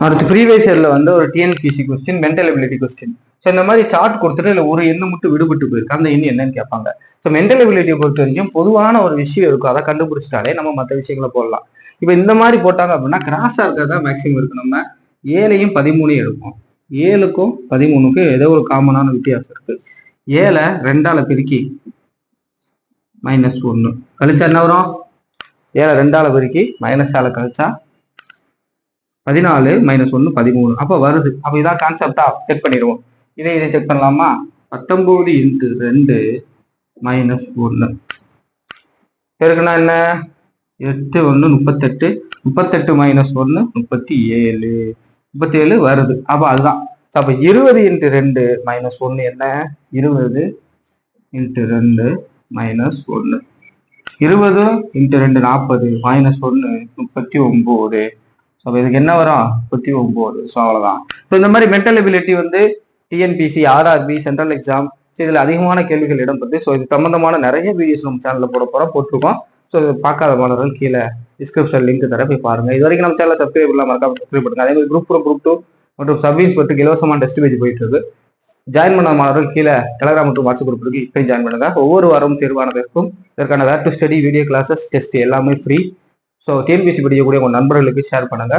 அடுத்து ப்ரீவியஸ் இயர்ல வந்து ஒரு TNPSC question mental ability question. So இந்த மாதிரி சார்ட் கொடுத்துட்டு இல்லை ஒரு எண்ணு மட்டும் விடுபட்டு போயிருக்கு, அந்த எண்ணு என்னன்னு கேட்பாங்க. ஸோ மென்டல் எபிலிட்டியை பொறுத்த வரைக்கும் பொதுவான ஒரு விஷயம் இருக்கும், அதை கண்டுபிடிச்சிட்டாலே நம்ம மற்ற விஷயங்களை போடலாம். இப்போ இந்த மாதிரி போட்டாங்க அப்படின்னா கிராஸா இருக்கிறதா மேக்ஸிமம் இருக்கு. நம்ம 7ஐயும் 13 எடுப்போம். 7க்கும் 13க்கும் ஏதோ ஒரு காமனான வித்தியாசம் இருக்கு. 7 2ஆல பெருக்கி -1 கழிச்சா என்ன வரும்? 7 2ஆல பெருக்கி -ஆல கழிச்சா 14 -1 13. அப்போ வருது. அப்போ இதான் கான்செப்டா செக் பண்ணிடுவோம். இதை செக் பண்ணலாமா? 19 × 2 -1 இருக்குன்னா என்ன? 8 1 38, 38 -1 37, 37 வருது. அப்போ அதுதான். அப்போ 20 × 2 -1 என்ன? 20 × 2 -1. 20 × 2 40, -1 39. ஸோ இதுக்கு என்ன வரும்? 39. ஸோ அவ்வளோதான். ஸோ இந்த மாதிரி மென்டல் எபிலிட்டி வந்து TNPSC, RRB, central exam, so இதில் அதிகமான கேள்விகள் இடம்பெற்று. ஸோ இது சம்பந்தமான நிறைய வீடியோஸ் நம்ம சேனலில் போட்டிருக்கோம். ஸோ இது பார்க்காத மாணவர்கள் கீழே டிஸ்கிரிப்ஷன் லிங்க் தர போய் பாருங்க. இது வரைக்கும் நம்ம சேனல் சப்ஸ்கிரைப் பண்ணலாம், மறக்காம சப்ஸ்கிரைப் பண்ணுங்க. அதே மாதிரி குரூப் 1, குரூப் 2 மற்றும் சப் இன்ஸ்பெக்டருக்கு இலவசமான டெஸ்ட் பேஜ் போயிட்டு இருக்கு. ஜாயின் பண்ண மாணவர்கள் கீழே டெலகிராம் மற்றும் வாட்ஸ்அப் குரூப் இருக்கு, இப்போ ஜாயின் பண்ணுங்க. ஒவ்வொரு வாரமும் தேர்வானதற்கும் இதற்கான where to study video classes test எல்லாமே ஃப்ரீ. ஸோ டிஎன்பிசி படிக்கக்கூடிய உங்கள் நண்பர்களுக்கு ஷேர் பண்ணுங்க.